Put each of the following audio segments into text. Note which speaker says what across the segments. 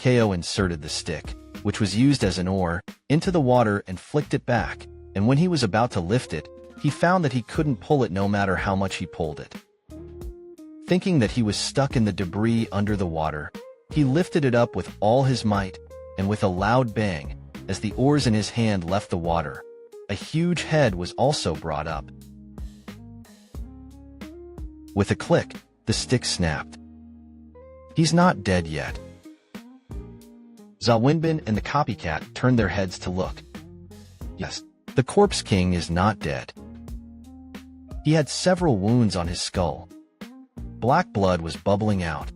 Speaker 1: KO inserted the stick, which was used as an oar, into the water and flicked it back, and when he was about to lift it, he found that he couldn't pull it no matter how much he pulled it. Thinking that he was stuck in the debris under the water, he lifted it up with all his might, and with a loud bang, as the oars in his hand left the water, a huge head was also brought up. With a click, the stick snapped. He's not dead yet. Zhao Wenbin and the copycat turned their heads to look. Yes, the Corpse King is not dead. He had several wounds on his skull. Black blood was bubbling out.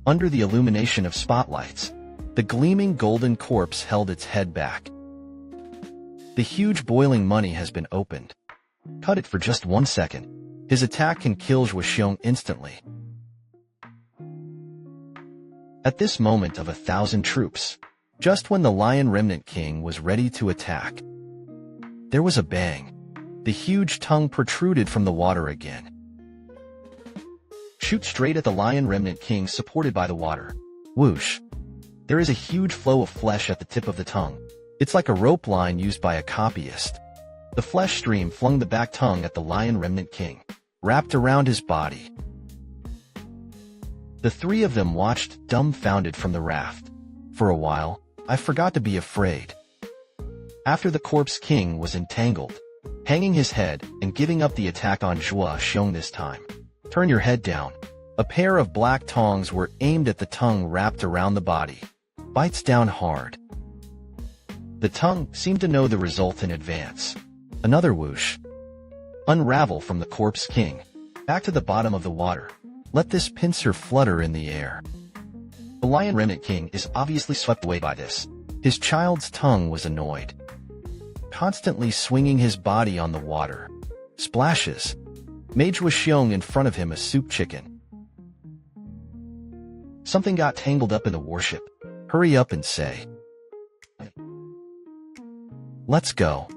Speaker 1: Under the illumination of spotlights, the gleaming golden corpse held its head back. The huge boiling money has been opened. Cut it for just 1 second. His attack can kill Zhuo Xiong instantly. At this moment of 1,000 troops, just when the Lion Remnant King was ready to attack, there was a bang. The huge tongue protruded from the water again. Shoot straight at the Lion Remnant King supported by the water. Whoosh! There is a huge flow of flesh at the tip of the tongue. It's like a rope line used by a copyist. The flesh stream flung the back tongue at the Lion Remnant King, wrapped around his body. The three of them watched dumbfounded from the raft. For a while, I forgot to be afraid. After the Corpse King was entangled, hanging his head and giving up the attack on Zhuo Xiong this time. Turn your head down. A pair of black tongs were aimed at the tongue wrapped around the body. Bites down hard. The tongue seemed to know the result in advance. Another whoosh. Unravel from the Corpse King. Back to the bottom of the water. Let this pincer flutter in the air. The Lion Remnant King is obviously swept away by this. His child's tongue was annoyed. Constantly swinging his body on the water. Splashes. Made Zhuo Xiong in front of him a soup chicken. Something got tangled up in the warship. Hurry up and say. Let's go.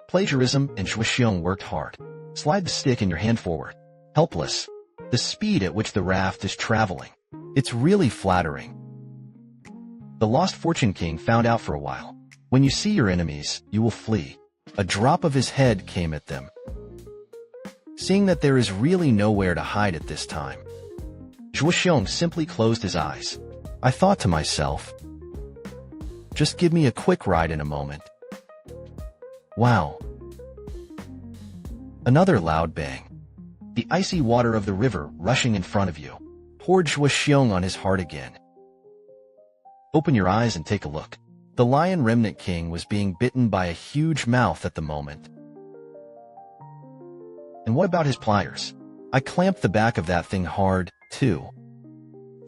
Speaker 1: Plagiarism and Zhuo Xiong worked hard. Slide the stick in your hand forward. Helpless. The speed at which the raft is traveling. It's really flattering. The Lost Fortune King found out for a while. When you see your enemies, you will flee. A drop of his head came at them. Seeing that there is really nowhere to hide at this time, Zhuo Xiong simply closed his eyes. I thought to myself, just give me a quick ride in a moment. Wow. Another loud bang. The icy water of the river rushing in front of you poured Zhuo Xiong on his heart again. Open your eyes and take a look. The Lion Remnant King was being bitten by a huge mouth at the moment. And what about his pliers? I clamped the back of that thing hard, too.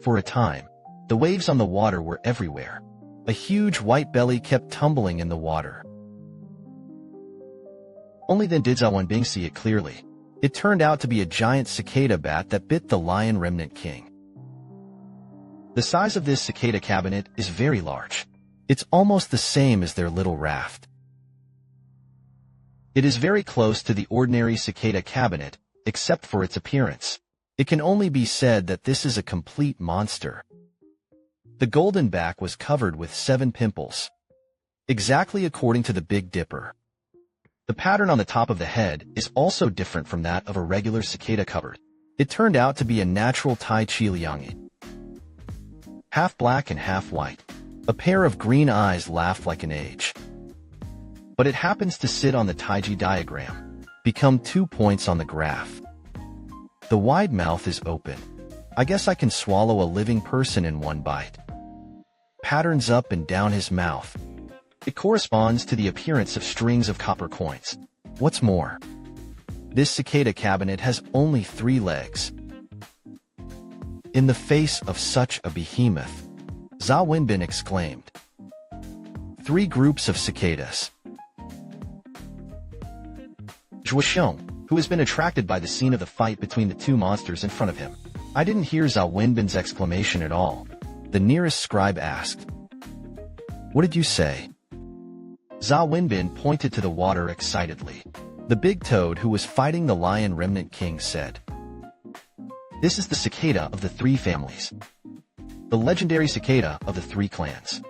Speaker 1: For a time, the waves on the water were everywhere. A huge white belly kept tumbling in the water. Only then did Zhao Wenbin see it clearly. It turned out to be a giant cicada bat that bit the Lion Remnant King. The size of this cicada cabinet is very large. It's almost the same as their little raft. It is very close to the ordinary cicada cabinet, except for its appearance. It can only be said that this is a complete monster. The golden back was covered with 7 pimples, exactly according to the Big Dipper. The pattern on the top of the head is also different from that of a regular cicada cupboard. It turned out to be a natural Tai Chi Liang. Half black and half white. A pair of green eyes laughed like an age. But it happens to sit on the Taiji diagram, become 2 points on the graph. The wide mouth is open. I guess I can swallow a living person in one bite. Patterns up and down his mouth. It corresponds to the appearance of strings of copper coins. What's more, this cicada cabinet has only 3 legs. In the face of such a behemoth, Zhao Wenbin exclaimed. 3 groups of cicadas. Zhuo Xiong, who has been attracted by the scene of the fight between the 2 monsters in front of him. I didn't hear Zhao Wenbin's exclamation at all. The nearest scribe asked. What did you say? Zhao Wenbin pointed to the water excitedly. The big toad who was fighting the Lion Remnant King said. This is the cicada of the 3 families. the legendary cicada of the three clans.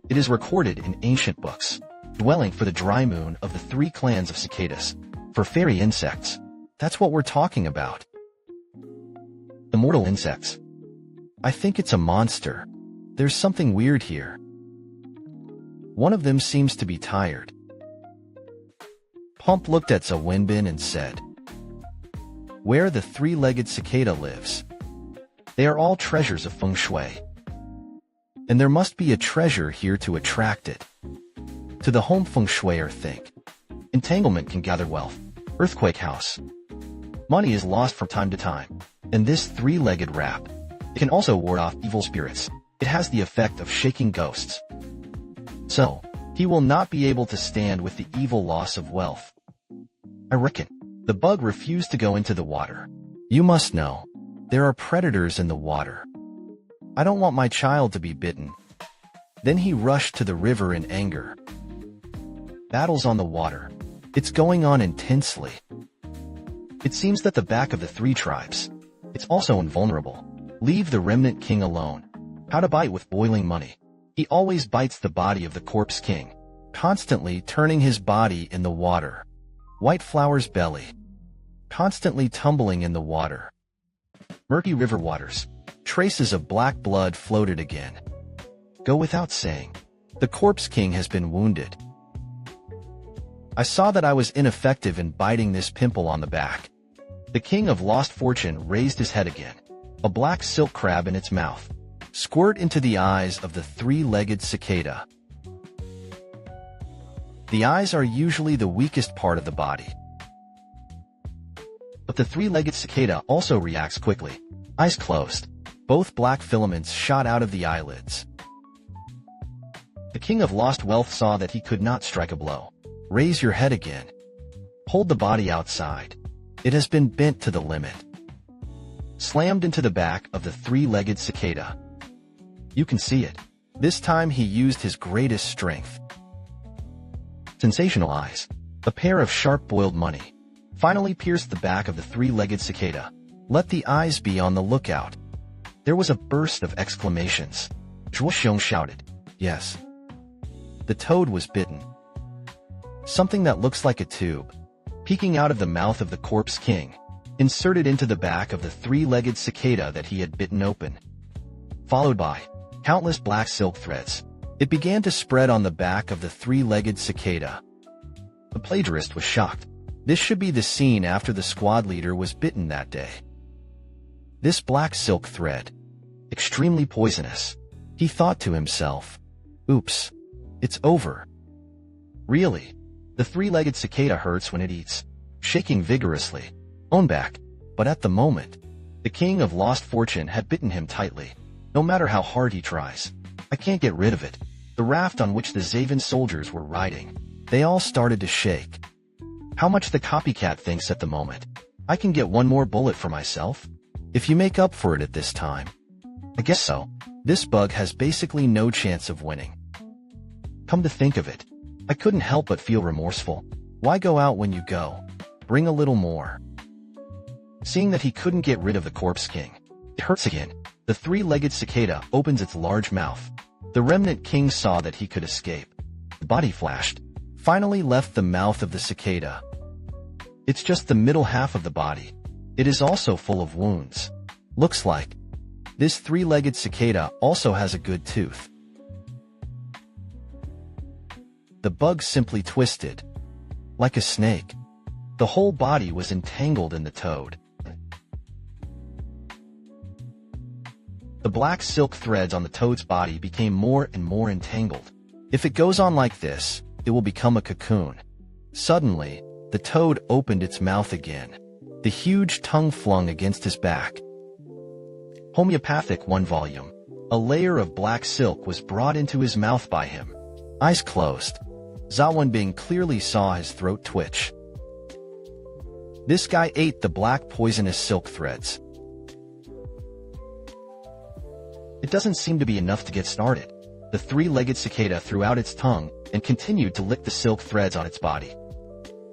Speaker 1: It is recorded in ancient books, dwelling for the dry moon of the three clans of cicadas, for fairy insects. That's what we're talking about. Immortal insects. I think it's a monster. There's something weird here. One of them seems to be tired. Pump looked at Zawinbin and said, "Where the three-legged cicada lives. They are all treasures of feng shui. And there must be a treasure here to attract it. To the home feng shuier think. Entanglement can gather wealth. Earthquake house. Money is lost from time to time. And this three-legged wrap. It can also ward off evil spirits. It has the effect of shaking ghosts. So, he will not be able to stand with the evil loss of wealth. I reckon." The bug refused to go into the water. "You must know, there are predators in the water. I don't want my child to be bitten." Then he rushed to the river in anger. Battles on the water. It's going on intensely. It seems that the back of the three tribes. It's also invulnerable. Leave the remnant king alone. How to bite with boiling money. He always bites the body of the corpse king, constantly turning his body in the water. White flower's belly. Constantly tumbling in the water. Murky river waters. Traces of black blood floated again. Go without saying. The corpse king has been wounded. I saw that I was ineffective in biting this pimple on the back. The king of lost fortune raised his head again. A black silk crab in its mouth. Squirt into the eyes of the three-legged cicada. The eyes are usually the weakest part of the body. But the three-legged cicada also reacts quickly. Eyes closed. Both black filaments shot out of the eyelids. The king of lost wealth saw that he could not strike a blow. Raise your head again. Hold the body outside. It has been bent to the limit. Slammed into the back of the three-legged cicada. You can see it. This time he used his greatest strength. Sensational eyes. A pair of sharp-boiled money. Finally pierced the back of the three-legged cicada. Let the eyes be on the lookout. There was a burst of exclamations. Zhuo Xiong shouted, "Yes." The toad was bitten. Something that looks like a tube, peeking out of the mouth of the corpse king, inserted into the back of the three-legged cicada that he had bitten open. Followed by countless black silk threads. It began to spread on the back of the three-legged cicada. The plagiarist was shocked. This should be the scene after the squad leader was bitten that day. This black silk thread. Extremely poisonous. He thought to himself. Oops. It's over. Really? The three-legged cicada hurts when it eats. Shaking vigorously. On back. But at the moment, the king of lost fortune had bitten him tightly. No matter how hard he tries. I can't get rid of it. The raft on which the Zaven soldiers were riding. They all started to shake. How much the copycat thinks at the moment. I can get one more bullet for myself? If you make up for it at this time. I guess so. This bug has basically no chance of winning. Come to think of it, I couldn't help but feel remorseful. Why go out when you go? Bring a little more. Seeing that he couldn't get rid of the corpse king. It hurts again. The three-legged cicada opens its large mouth. The remnant king saw that he could escape. The body flashed. Finally left the mouth of the cicada. It's just the middle half of the body. It is also full of wounds. Looks like this three-legged cicada also has a good tooth. The bug simply twisted. Like a snake. The whole body was entangled in the toad. The black silk threads on the toad's body became more and more entangled. If it goes on like this, it will become a cocoon. Suddenly, the toad opened its mouth again. The huge tongue flung against his back. Homeopathic 1 volume. A layer of black silk was brought into his mouth by him. Eyes closed. Zawinbing clearly saw his throat twitch. This guy ate the black poisonous silk threads. It doesn't seem to be enough to get started. The three-legged cicada threw out its tongue and continued to lick the silk threads on its body.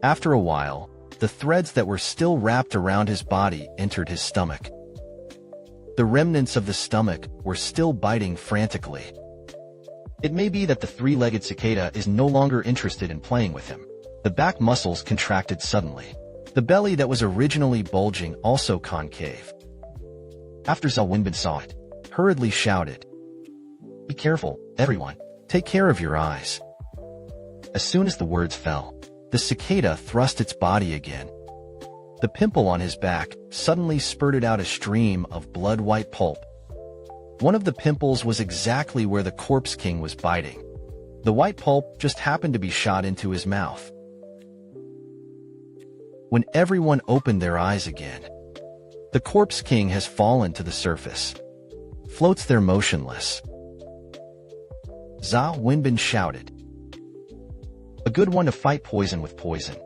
Speaker 1: After a while, the threads that were still wrapped around his body entered his stomach. The remnants of the stomach were still biting frantically. It may be that the three-legged cicada is no longer interested in playing with him. The back muscles contracted suddenly. The belly that was originally bulging also concave. After Zhao Wenbin saw it, hurriedly shouted, "Be careful, everyone. Take care of your eyes." As soon as the words fell, the cicada thrust its body again. The pimple on his back suddenly spurted out a stream of blood-white pulp. One of the pimples was exactly where the Corpse King was biting. The white pulp just happened to be shot into his mouth. When everyone opened their eyes again, the Corpse King has fallen to the surface, floats there motionless. Zhao Wenbin shouted, "A good one to fight poison with poison.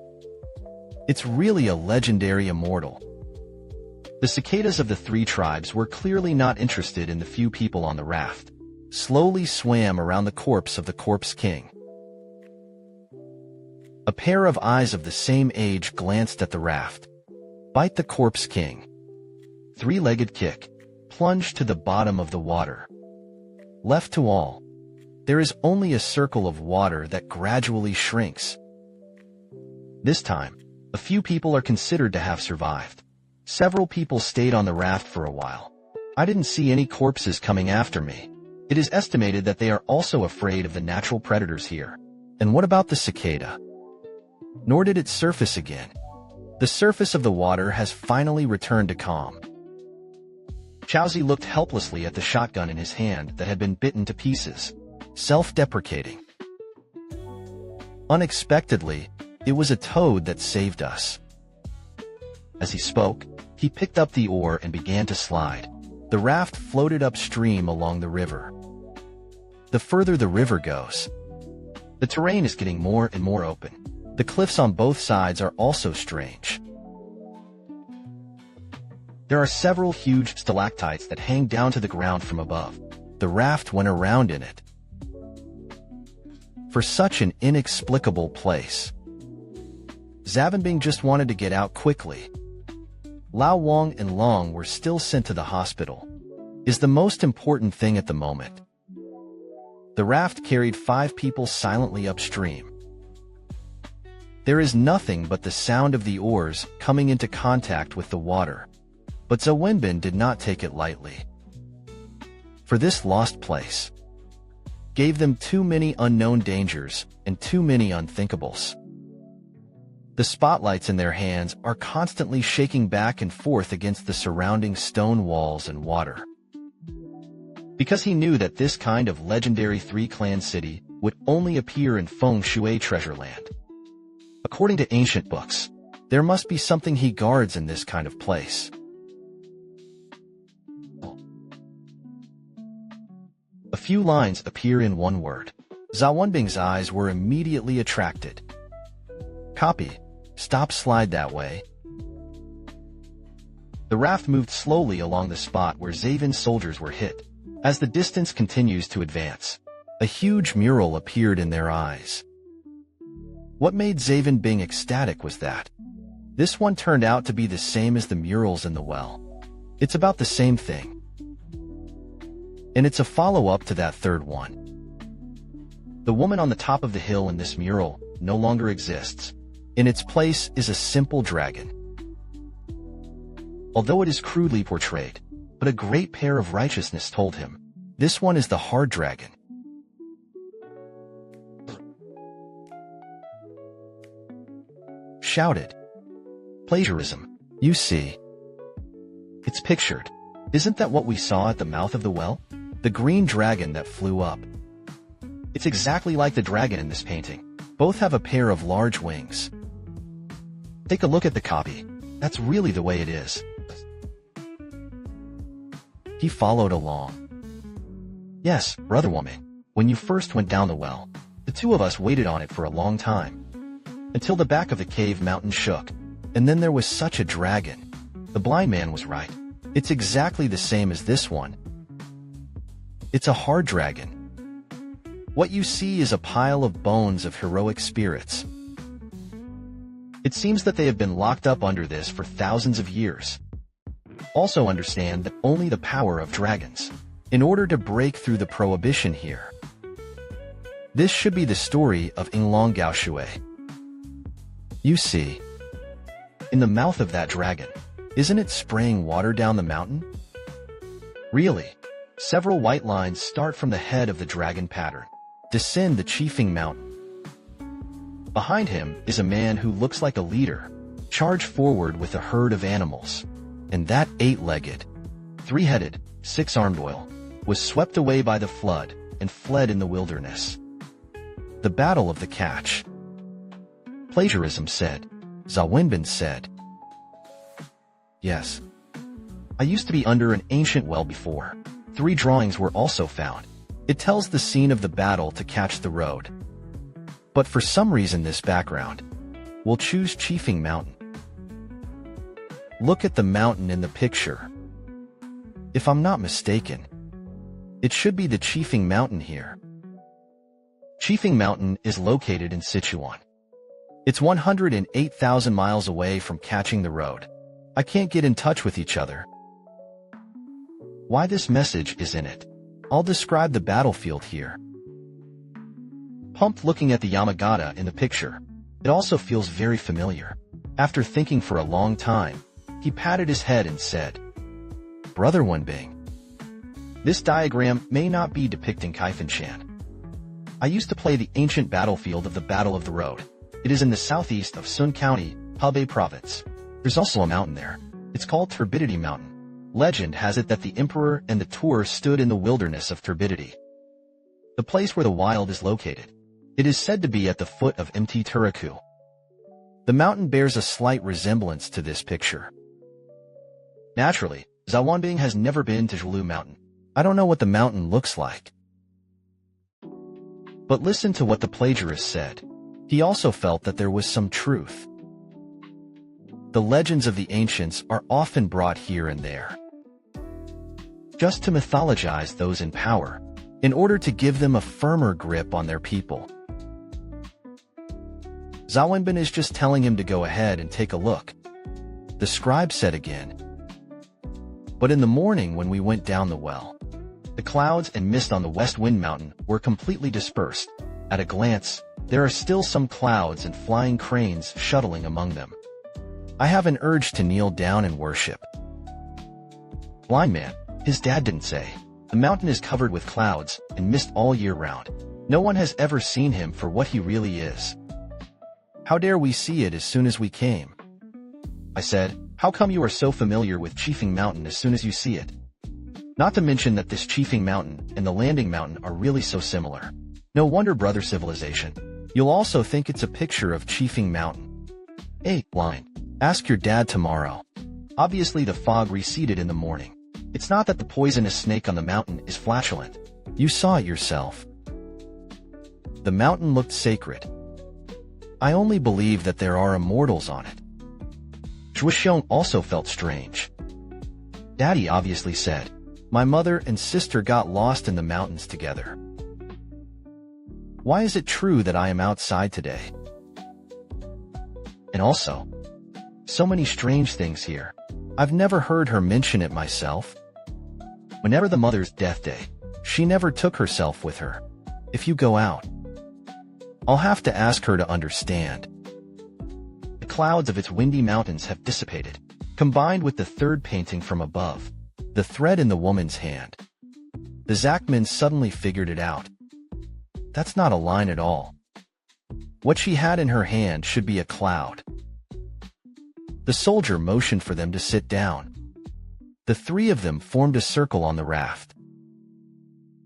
Speaker 1: It's really a legendary immortal." The cicadas of the three tribes were clearly not interested in the few people on the raft, slowly swam around the corpse of the Corpse King. A pair of eyes of the same age glanced at the raft. Bite the Corpse King. Three-legged kick, plunge to the bottom of the water. Left to all, there is only a circle of water that gradually shrinks. This time, a few people are considered to have survived. Several people stayed on the raft for a while. I didn't see any corpses coming after me. It is estimated that they are also afraid of the natural predators here. And what about the cicada? Nor did it surface again. The surface of the water has finally returned to calm. Chaozi looked helplessly at the shotgun in his hand that had been bitten to pieces, self-deprecating. Unexpectedly, it was a toad that saved us. As he spoke, he picked up the oar and began to slide. The raft floated upstream along the river. The further the river goes, the terrain is getting more and more open. The cliffs on both sides are also strange. There are several huge stalactites that hang down to the ground from above. The raft went around in it. For such an inexplicable place, Zavenbing just wanted to get out quickly. Lao Wang and Long were still sent to the hospital. Is the most important thing at the moment. The raft carried 5 people silently upstream. There is nothing but the sound of the oars coming into contact with the water. But Zhao Wenbin did not take it lightly. For this lost place gave them too many unknown dangers and too many unthinkables. The spotlights in their hands are constantly shaking back and forth against the surrounding stone walls and water. Because he knew that this kind of legendary three-clan city would only appear in Feng Shui Treasure Land. According to ancient books, there must be something he guards in this kind of place. A few lines appear in one word. Zhao Wenbing's eyes were immediately attracted. Copy. Stop slide that way. The raft moved slowly along the spot where Zaven's soldiers were hit. As the distance continues to advance, a huge mural appeared in their eyes. What made Zavenbing ecstatic was that this one turned out to be the same as the murals in the well. It's about the same thing. And it's a follow-up to that third one. The woman on the top of the hill in this mural no longer exists. In its place is a simple dragon. Although it is crudely portrayed, but a great pair of righteousness told him, this one is the hard dragon. Shouted. Plagiarism. You see. It's pictured. Isn't that what we saw at the mouth of the well? The green dragon that flew up. It's exactly like the dragon in this painting. Both have a pair of large wings. Take a look at the copy. That's really the way it is. He followed along. Yes, brother woman, when you first went down the well, the two of us waited on it for a long time. Until the back of the cave mountain shook, and then there was such a dragon. The blind man was right. It's exactly the same as this one. It's a hard dragon. What you see is a pile of bones of heroic spirits. It seems that they have been locked up under this for thousands of years. Also understand that only the power of dragons. In order to break through the prohibition here. This should be the story of Inglong Gao Shui. You see, in the mouth of that dragon, isn't it spraying water down the mountain? Really, several white lines start from the head of the dragon pattern, descend the Qifeng Mountain. Behind him is a man who looks like a leader, charge forward with a herd of animals. And that 8-legged, 3-headed, 6-armed oil was swept away by the flood and fled in the wilderness. The Battle of the Catch. Plagiarism said. Zhao Wenbin said. Yes. I used to be under an ancient well before. 3 drawings were also found. It tells the scene of the battle to catch the road. But for some reason this background, we'll choose Qifeng Mountain. Look at the mountain in the picture. If I'm not mistaken, it should be the Qifeng Mountain here. Qifeng Mountain is located in Sichuan. It's 108,000 miles away from catching the road. I can't get in touch with each other. Why this message is in it? I'll describe the battlefield here. Pumped looking at the Yamagata in the picture, it also feels very familiar. After thinking for a long time, he patted his head and said, Brother Wenbing, this diagram may not be depicting Kaifenshan. I used to play the ancient battlefield of the Battle of the Road. It is in the southeast of Sun County, Hebei Province. There's also a mountain there. It's called Turbidity Mountain. Legend has it that the emperor and the Tur stood in the wilderness of Turbidity, the place where the wild is located. It is said to be at the foot of Mt Turaku. The mountain bears a slight resemblance to this picture. Naturally, Zhao Wenbing has never been to Zhulu Mountain. I don't know what the mountain looks like. But listen to what the plagiarist said. He also felt that there was some truth. The legends of the ancients are often brought here and there, just to mythologize those in power, in order to give them a firmer grip on their people. Zhao Wenbin is just telling him to go ahead and take a look. The scribe said again. But in the morning when we went down the well, the clouds and mist on the West Wind Mountain were completely dispersed. At a glance, there are still some clouds and flying cranes shuttling among them. I have an urge to kneel down and worship. Blind man, his dad didn't say. The mountain is covered with clouds and mist all year round. No one has ever seen him for what he really is. How dare we see it as soon as we came? I said, how come you are so familiar with Qifeng Mountain as soon as you see it? Not to mention that this Qifeng Mountain and the Landing Mountain are really so similar. No wonder, brother civilization. You'll also think it's a picture of Qifeng Mountain. Hey, blind. Ask your dad tomorrow. Obviously the fog receded in the morning. It's not that the poisonous snake on the mountain is flatulent. You saw it yourself. The mountain looked sacred. I only believe that there are immortals on it. Zhuxiong also felt strange. Daddy obviously said, my mother and sister got lost in the mountains together. Why is it true that I am outside today? And also, so many strange things here. I've never heard her mention it myself. Whenever the mother's death day, she never took herself with her. If you go out, I'll have to ask her to understand. The clouds of its windy mountains have dissipated, combined with the third painting from above, the thread in the woman's hand. The Zachman suddenly figured it out. That's not a line at all. What she had in her hand should be a cloud. The soldier motioned for them to sit down. The 3 of them formed a circle on the raft.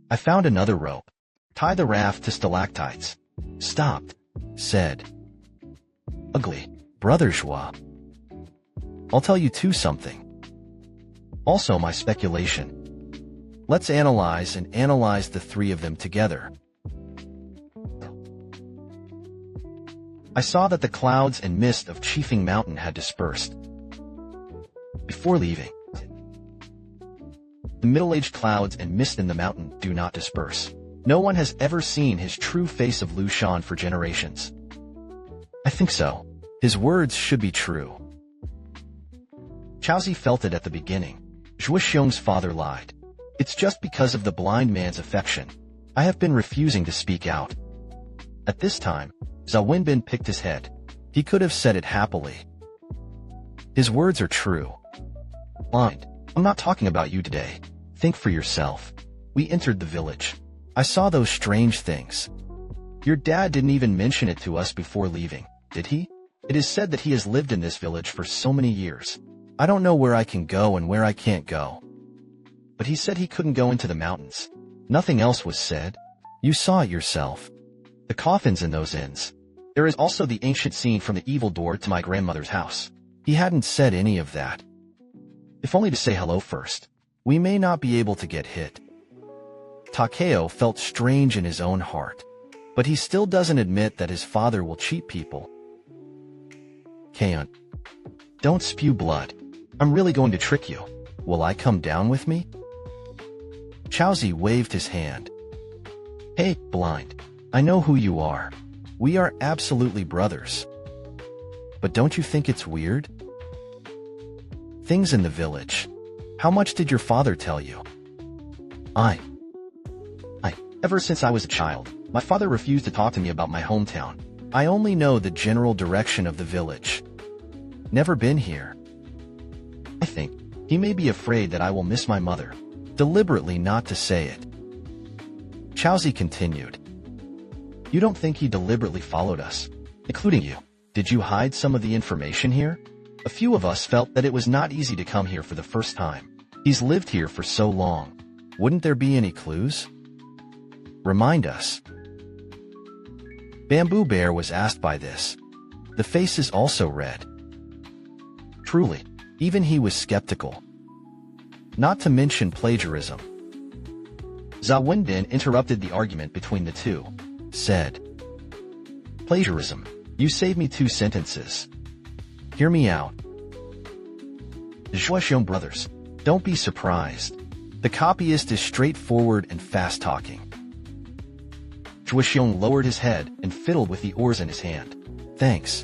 Speaker 1: I found another rope. Tie the raft to stalactites. Stopped. Said. Ugly. Brother Zhua. I'll tell you too something. Also my speculation. Let's analyze the 3 of them together. I saw that the clouds and mist of Qifeng Mountain had dispersed. Before leaving, the middle-aged clouds and mist in the mountain do not disperse. No one has ever seen his true face of Lu Shan for generations. I think so. His words should be true. Chaozi felt it at the beginning. Zhuoxiong's father lied. It's just because of the blind man's affection. I have been refusing to speak out. At this time, Zhao Wenbin picked his head. He could have said it happily. His words are true. Blind. I'm not talking about you today. Think for yourself. We entered the village. I saw those strange things. Your dad didn't even mention it to us before leaving, did he? It is said that he has lived in this village for so many years. I don't know where I can go and where I can't go. But he said he couldn't go into the mountains. Nothing else was said. You saw it yourself. The coffins in those inns. There is also the ancient scene from the evil door to my grandmother's house. He hadn't said any of that. If only to say hello first. We may not be able to get hit. Takeo felt strange in his own heart. But he still doesn't admit that his father will cheat people. Kaon. Don't spew blood. I'm really going to trick you. Will I come down with me? Chaozi waved his hand. Hey, blind. I know who you are. We are absolutely brothers. But don't you think it's weird? Things in the village. How much did your father tell you? Ever since I was a child, my father refused to talk to me about my hometown. I only know the general direction of the village. Never been here. I think he may be afraid that I will miss my mother, deliberately not to say it. Chaozi continued. You don't think he deliberately followed us, including you? Did you hide some of the information here? A few of us felt that it was not easy to come here for the first time. He's lived here for so long. Wouldn't there be any clues? Remind us. Bamboo Bear was asked by this. The face is also red. Truly, even he was skeptical. Not to mention plagiarism. Zhao Wenbin interrupted the argument between the two, said, Plagiarism. You saved me 2 sentences. Hear me out. The Zhuoxiong brothers. Don't be surprised. The copyist is straightforward and fast-talking. Zhuoxiong lowered his head and fiddled with the oars in his hand. Thanks.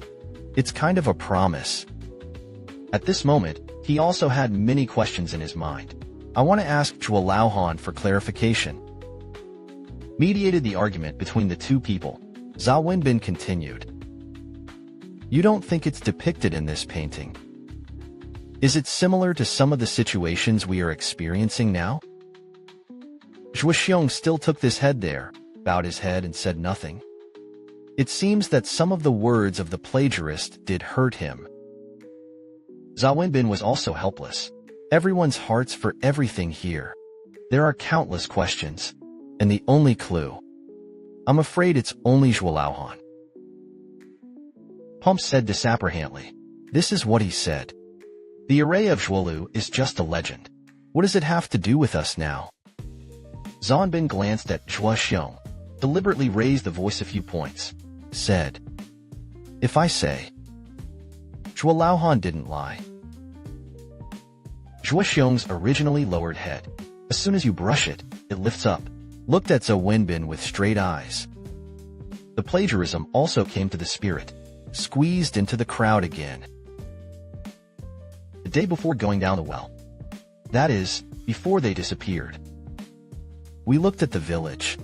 Speaker 1: It's kind of a promise. At this moment, he also had many questions in his mind. I want to ask Zhuo Laohan for clarification. Mediated the argument between the two people, Zhao Wenbin continued. You don't think it's depicted in this painting? Is it similar to some of the situations we are experiencing now? Zhuoxiong still took his head there, bowed his head and said nothing. It seems that some of the words of the plagiarist did hurt him. Zhao Wenbin was also helpless. Everyone's hearts for everything here. There are countless questions. And the only clue. I'm afraid it's only Zhuo Laohan. Pump said disapprehantly. This is what he said. The array of Zhuolu is just a legend. What does it have to do with us now? Zonbin glanced at Zhuoxiong, deliberately raised the voice a few points, said, If I say, Zhuo Laohan didn't lie. Zhuoxiong's originally lowered head. As soon as you brush it, it lifts up, looked at Zhao Wenbin with straight eyes. The plagiarism also came to the spirit, squeezed into the crowd again. The day before going down the well. That is, before they disappeared. We looked at the village,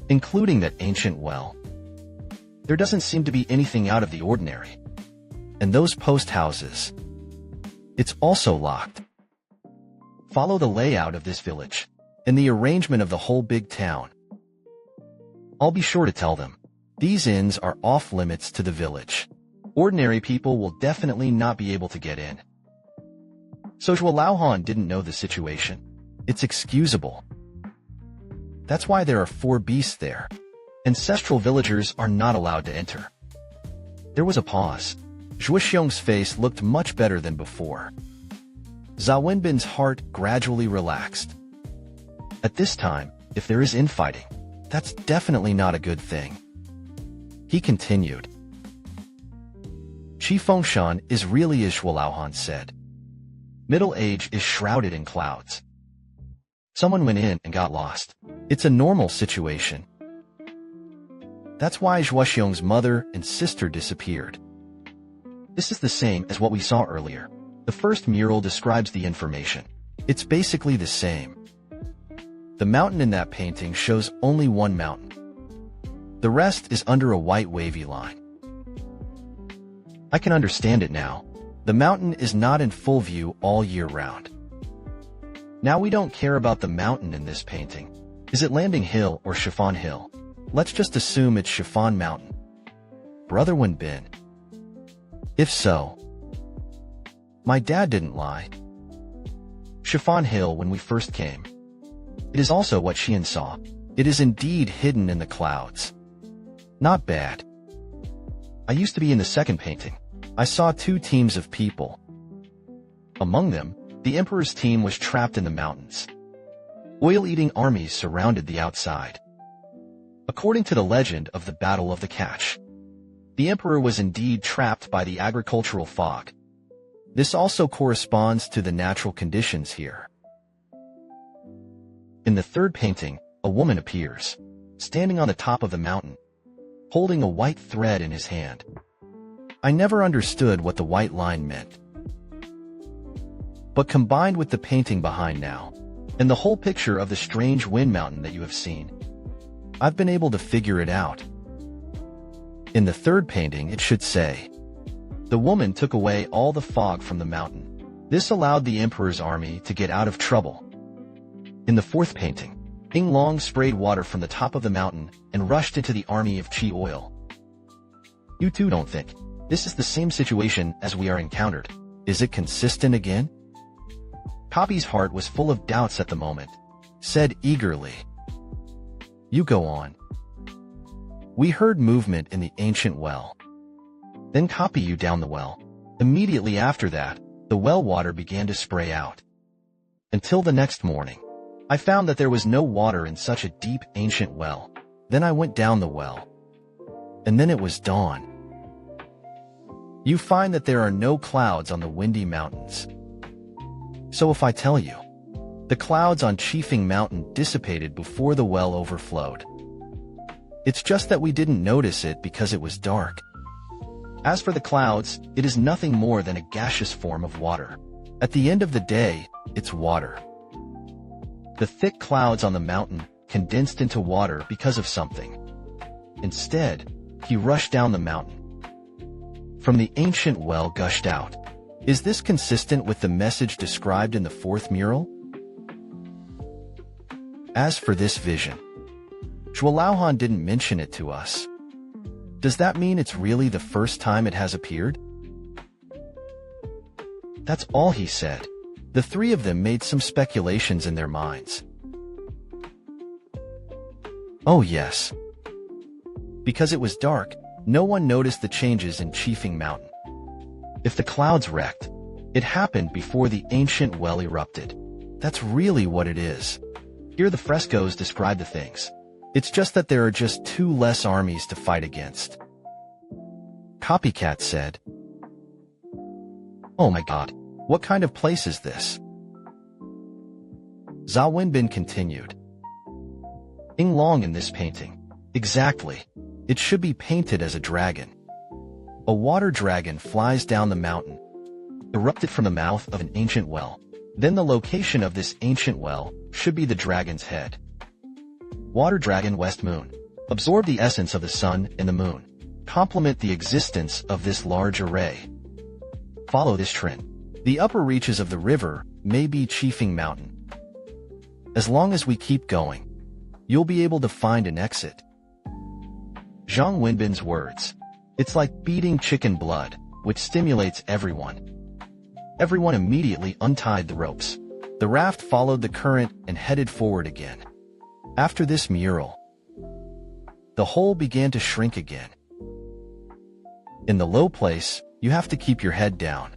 Speaker 1: including that ancient well. There doesn't seem to be anything out of the ordinary. And those post houses. It's also locked. Follow the layout of this village, and the arrangement of the whole big town. I'll be sure to tell them. These inns are off limits to the village. Ordinary people will definitely not be able to get in. So Zhuo Laohan didn't know the situation. It's excusable. That's why there are 4 beasts there. Ancestral villagers are not allowed to enter. There was a pause. Zhuoxiong's face looked much better than before. Zhao Wenbin's heart gradually relaxed. At this time, if there is infighting, that's definitely not a good thing. He continued. Qi Fengshan is really as Zhuo Laohan said. Middle age is shrouded in clouds. Someone went in and got lost. It's a normal situation. That's why Zhuoxiong's mother and sister disappeared. This is the same as what we saw earlier. The first mural describes the information. It's basically the same. The mountain in that painting shows only one mountain. The rest is under a white wavy line. I can understand it now. The mountain is not in full view all year round. Now we don't care about the mountain in this painting. Is it Landing Hill or Chiffon Hill? Let's just assume it's Chiffon Mountain. Brother Wenbin. If so, my dad didn't lie. Chiffon Hill when we first came. It is also what Xian saw. It is indeed hidden in the clouds. Not bad. I used to be in the second painting. I saw two teams of people. Among them, the Emperor's team was trapped in the mountains. Oil-eating armies surrounded the outside. According to the legend of the Battle of the Catch, the Emperor was indeed trapped by the agricultural fog. This also corresponds to the natural conditions here. In the third painting, a woman appears, standing on the top of the mountain, holding a white thread in his hand. I never understood what the white line meant. But combined with the painting behind now, and the whole picture of the strange wind mountain that you have seen, I've been able to figure it out. In the third painting, it should say, the woman took away all the fog from the mountain. This allowed the Emperor's army to get out of trouble. In the fourth painting, Ying Long sprayed water from the top of the mountain and rushed into the army of Qi Oil. You too don't think this is the same situation as we are encountered? Is it consistent again? Copy's heart was full of doubts at the moment, said eagerly. You go on. We heard movement in the ancient well. Then Copy you down the well. Immediately after that, the well water began to spray out. Until the next morning, I found that there was no water in such a deep ancient well. Then I went down the well. And then it was dawn. You find that there are no clouds on the windy mountains. So if I tell you, the clouds on Chifeng Mountain dissipated before the well overflowed. It's just that we didn't notice it because it was dark. As for the clouds, it is nothing more than a gaseous form of water. At the end of the day, it's water. The thick clouds on the mountain condensed into water because of something. Instead, he rushed down the mountain. From the ancient well gushed out. Is this consistent with the message described in the fourth mural? As for this vision, Zhuo didn't mention it to us. Does that mean it's really the first time it has appeared? That's all he said. The three of them made some speculations in their minds. Oh yes. Because it was dark, no one noticed the changes in Chifeng Mountain. If the clouds wrecked, it happened before the ancient well erupted. That's really what it is. Here the frescoes describe the things. It's just that there are just two less armies to fight against. Copycat said, Oh my god, what kind of place is this? Zhao Wenbin continued. Ying Long in this painting. Exactly. It should be painted as a dragon. A water dragon flies down the mountain, erupted from the mouth of an ancient well. Then the location of this ancient well should be the dragon's head. Water dragon West Moon. Absorb the essence of the sun and the moon. Complement the existence of this large array. Follow this trend. The upper reaches of the river may be Chifeng Mountain. As long as we keep going, you'll be able to find an exit. Zhang Wenbin's words. It's like beating chicken blood, which stimulates everyone. Everyone immediately untied the ropes. The raft followed the current and headed forward again. After this mural, the hole began to shrink again. In the low place, you have to keep your head down.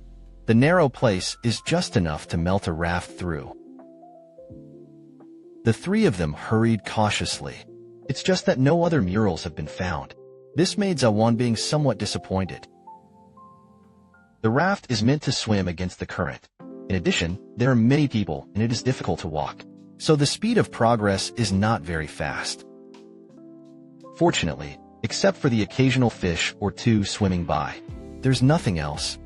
Speaker 1: The narrow place is just enough to melt a raft through. The three of them hurried cautiously. It's just that no other murals have been found. This made Zhao Wenbin somewhat disappointed. The raft is meant to swim against the current. In addition, there are many people and it is difficult to walk. So the speed of progress is not very fast. Fortunately, except for the occasional fish or two swimming by, there's nothing else.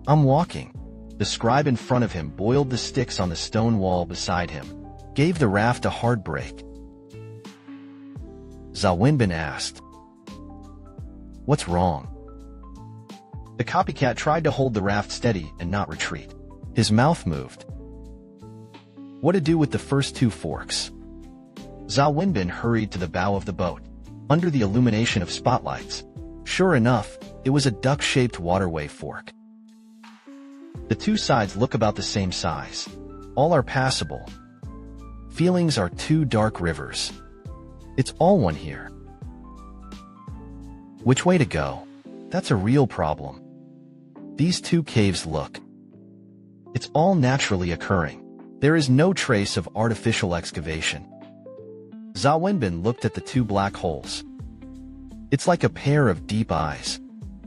Speaker 1: I'm walking. The scribe in front of him boiled the sticks on the stone wall beside him, gave the raft a hard break. Zhao Wenbin asked, "What's wrong?" The copycat tried to hold the raft steady and not retreat. His mouth moved. What to do with the first 2 forks? Zhao Wenbin hurried to the bow of the boat, under the illumination of spotlights. Sure enough, it was a duck-shaped waterway fork. The 2 sides look about the same size. All are passable. Feelings are 2 dark rivers. It's all one here. Which way to go? That's a real problem. These 2 caves look. It's all naturally occurring. There is no trace of artificial excavation. Zhao Wenbin looked at the 2 black holes. It's like a pair of deep eyes.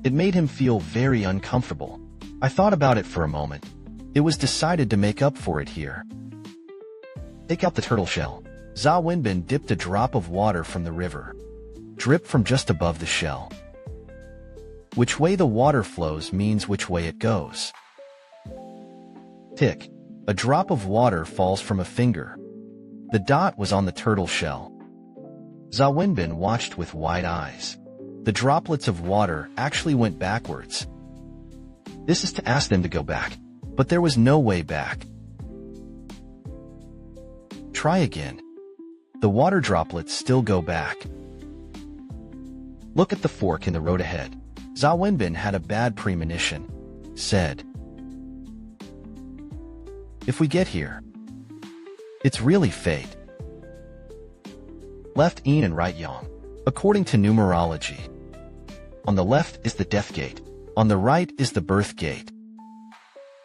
Speaker 1: It made him feel very uncomfortable. I thought about it for a moment. It was decided to make up for it here. Take out the turtle shell. Zhao Wenbin dipped a drop of water from the river. Drip from just above the shell. Which way the water flows means which way it goes. Tick. A drop of water falls from a finger. The dot was on the turtle shell. Zhao Wenbin watched with wide eyes. The droplets of water actually went backwards. This is to ask them to go back, but there was no way back. Try again. The water droplets still go back. Look at the fork in the road ahead. Zhao Wenbin had a bad premonition. Said, if we get here, it's really fate. Left yin and right yang. According to numerology, on the left is the death gate. On the right is the birth gate.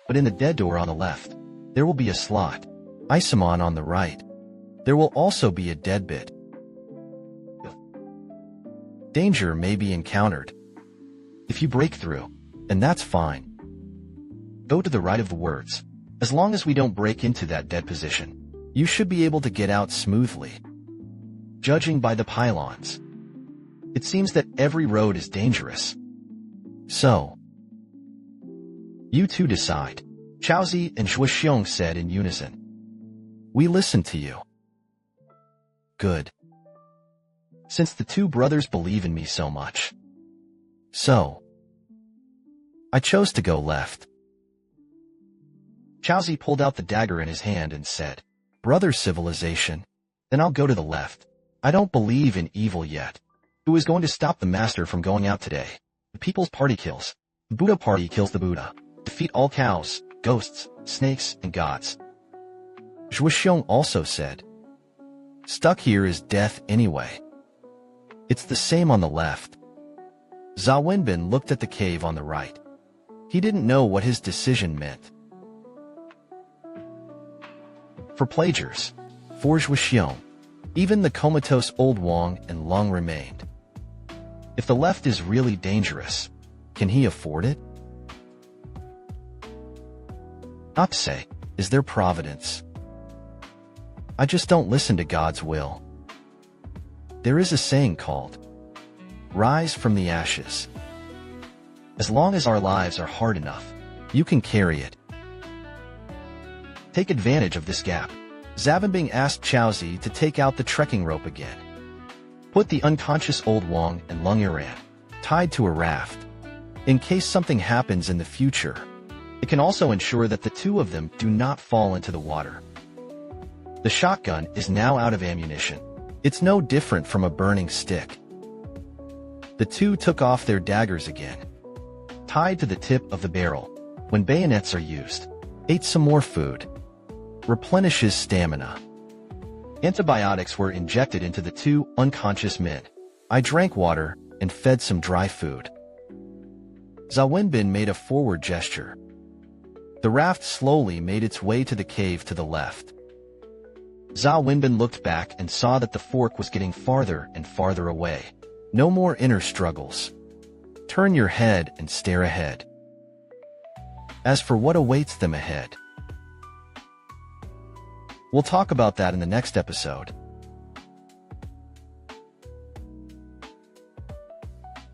Speaker 1: But in the dead door on the left, there will be a slot. Isamon on the right. There will also be a dead bit. Danger may be encountered. If you break through, and that's fine. Go to the right of the words. As long as we don't break into that dead position, you should be able to get out smoothly. Judging by the pylons, it seems that every road is dangerous. So, you two decide. Chaozi and Zhuoxiong said in unison. We listen to you. Good. Since the 2 brothers believe in me so much. So, I chose to go left. Chaozi pulled out the dagger in his hand and said, Brother civilization, then I'll go to the left. I don't believe in evil yet. Who is going to stop the master from going out today? The People's Party kills. The Buddha Party kills the Buddha. Defeat all cows, ghosts, snakes, and gods. Zhuoxiong also said, Stuck here is death anyway. It's the same on the left. Zhao Wenbin looked at the cave on the right. He didn't know what his decision meant. For plagiars, for Zhuoxiong, even the comatose old Wang and Long remained. If the left is really dangerous, can he afford it? Not to say, is there providence? I just don't listen to God's will. There is a saying called, rise from the ashes. As long as our lives are hard enough, you can carry it. Take advantage of this gap. Zavenbing asked Chaozi to take out the trekking rope again. Put the unconscious old Wang and Lung Yuran tied to a raft. In case something happens in the future, it can also ensure that the 2 of them do not fall into the water. The shotgun is now out of ammunition. It's no different from a burning stick. The 2 took off their daggers again, tied to the tip of the barrel. When bayonets are used, ate some more food. Replenishes stamina. Antibiotics were injected into the 2 unconscious men. I drank water and fed some dry food. Zhao Wenbin made a forward gesture. The raft slowly made its way to the cave to the left. Zhao Wenbin looked back and saw that the fork was getting farther and farther away. No more inner struggles. Turn your head and stare ahead. As for what awaits them ahead, we'll talk about that in the next episode.